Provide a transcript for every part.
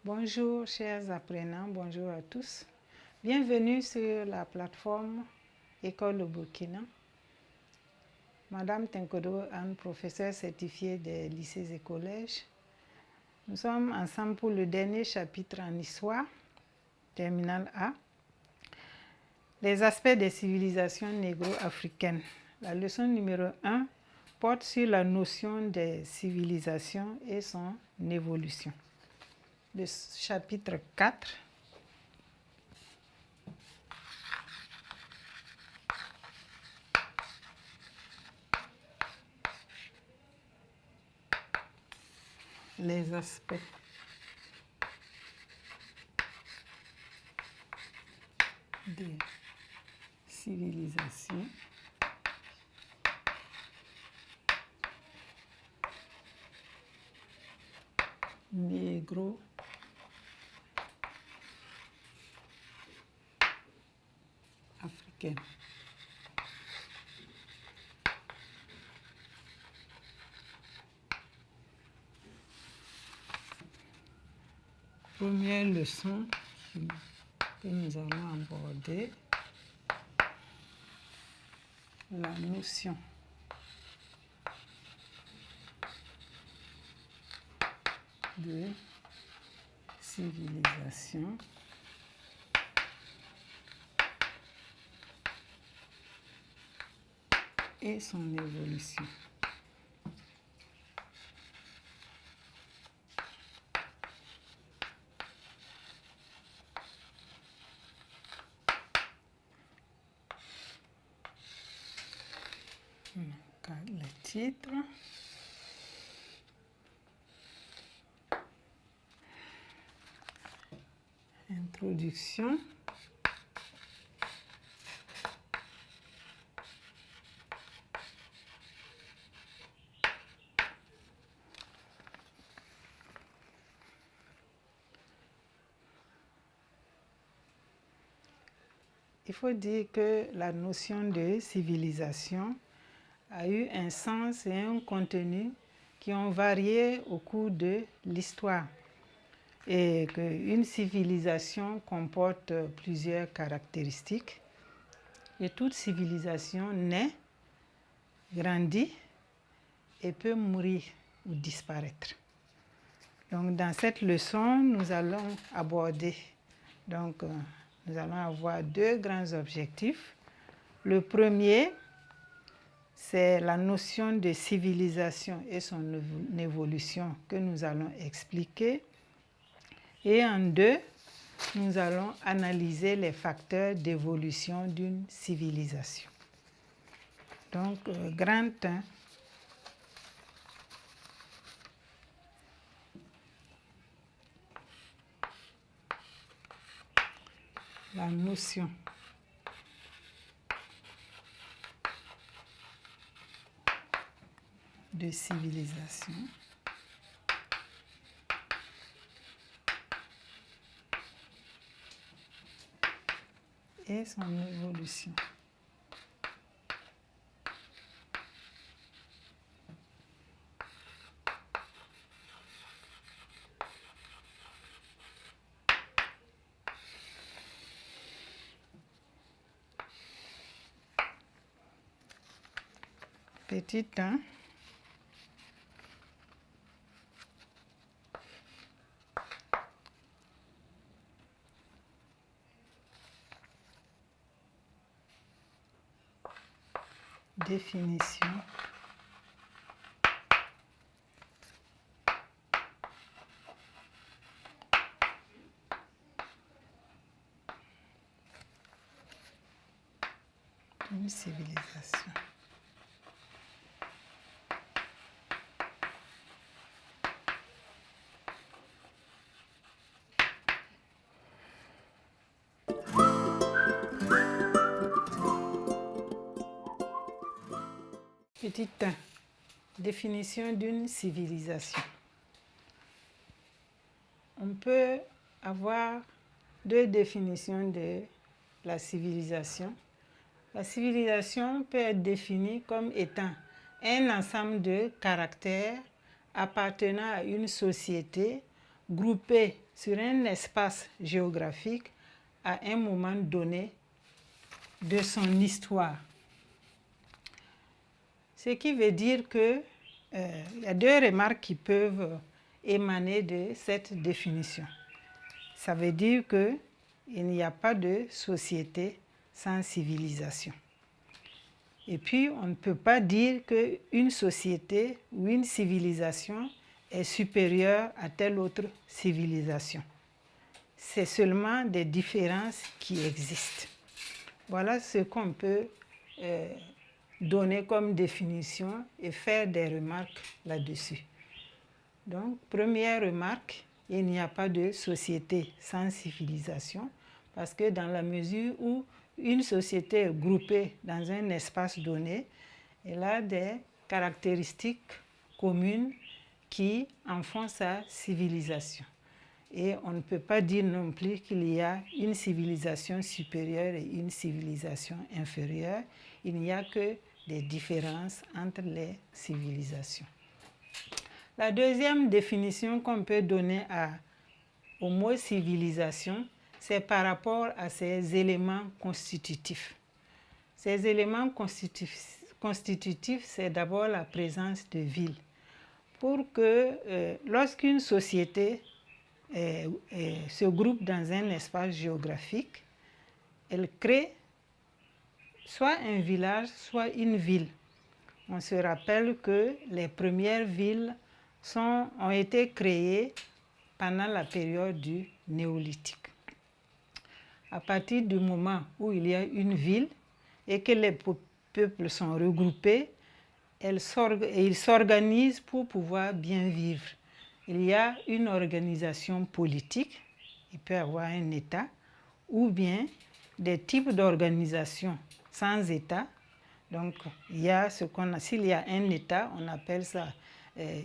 Bonjour chers apprenants, bonjour à tous. Bienvenue sur la plateforme École au Burkina. Madame Tenkodo Anne, professeure certifiée des lycées et collèges. Nous sommes ensemble pour le dernier chapitre en histoire, terminale A. Les aspects des civilisations négro-africaines. La leçon numéro 1 porte sur la notion des civilisations et son évolution. Le chapitre 4 les aspects des civilisations négro-africaines. Première leçon que nous allons aborder, la notion de civilisation et son évolution. Les titres. Introduction. Il faut dire que la notion de civilisation a eu un sens et un contenu qui ont varié au cours de l'histoire et qu'une civilisation comporte plusieurs caractéristiques et toute civilisation naît, grandit et peut mourir ou disparaître. Donc dans cette leçon, nous allons aborder, nous allons avoir deux grands objectifs. Le premier, c'est la notion de civilisation et son évolution que nous allons expliquer. Et en deux, nous allons analyser les facteurs d'évolution d'une civilisation. Donc, grand 1. La notion de civilisation et son évolution. Petit 1. Définition d'une civilisation. Petit 1. Définition d'une civilisation. On peut avoir deux définitions de la civilisation. La civilisation peut être définie comme étant un ensemble de caractères appartenant à une société groupée sur un espace géographique à un moment donné de son histoire. Ce qui veut dire que il y a deux remarques qui peuvent émaner de cette définition. Ça veut dire qu'il n'y a pas de société sans civilisation. Et puis, on ne peut pas dire qu'une société ou une civilisation est supérieure à telle autre civilisation. C'est seulement des différences qui existent. Voilà ce qu'on peut donner comme définition et faire des remarques là-dessus. Donc, première remarque, il n'y a pas de société sans civilisation, parce que dans la mesure où une société est groupée dans un espace donné, elle a des caractéristiques communes qui en font sa civilisation. Et on ne peut pas dire non plus qu'il y a une civilisation supérieure et une civilisation inférieure. Il n'y a que des différences entre les civilisations. La deuxième définition qu'on peut donner au mot civilisation, c'est par rapport à ses éléments constitutifs. Ces éléments constitutifs, c'est d'abord la présence de villes. Pour que lorsqu'une société se groupe dans un espace géographique, elle crée soit un village, soit une ville. On se rappelle que les premières villes ont été créées pendant la période du néolithique. À partir du moment où il y a une ville et que les peuples sont regroupés, ils s'organisent pour pouvoir bien vivre. Il y a une organisation politique, il peut y avoir un État, ou bien des types d'organisations sans État. Donc, s'il y a un État, on appelle ça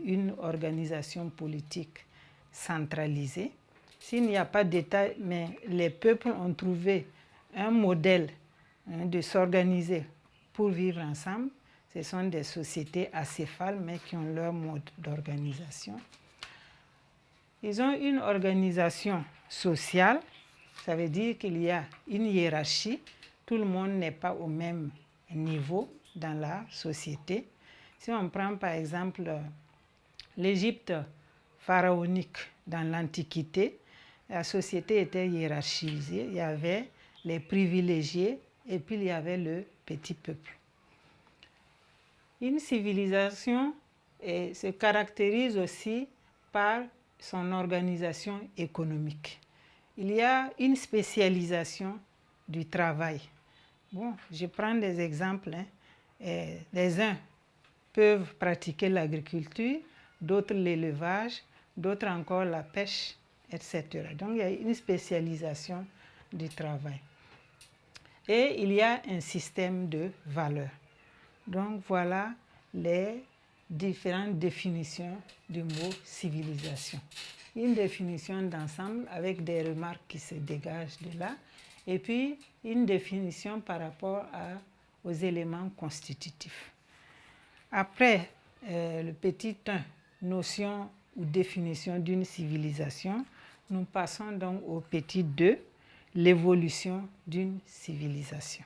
une organisation politique centralisée. S'il n'y a pas d'État, mais les peuples ont trouvé un modèle de s'organiser pour vivre ensemble, ce sont des sociétés acéphales, mais qui ont leur mode d'organisation. Ils ont une organisation sociale, ça veut dire qu'il y a une hiérarchie, tout le monde n'est pas au même niveau dans la société. Si on prend par exemple l'Égypte pharaonique dans l'Antiquité, la société était hiérarchisée, il y avait les privilégiés et puis il y avait le petit peuple. Une civilisation se caractérise aussi par son organisation économique. Il y a une spécialisation du travail. Bon, je prends des exemples. Les uns peuvent pratiquer l'agriculture, d'autres l'élevage, d'autres encore la pêche, etc. Donc il y a une spécialisation du travail. Et il y a un système de valeurs. Donc voilà les différentes définitions du mot civilisation. Une définition d'ensemble avec des remarques qui se dégagent de là, et puis une définition par rapport aux éléments constitutifs. Après le petit 1, notion ou définition d'une civilisation, nous passons donc au petit 2, l'évolution d'une civilisation.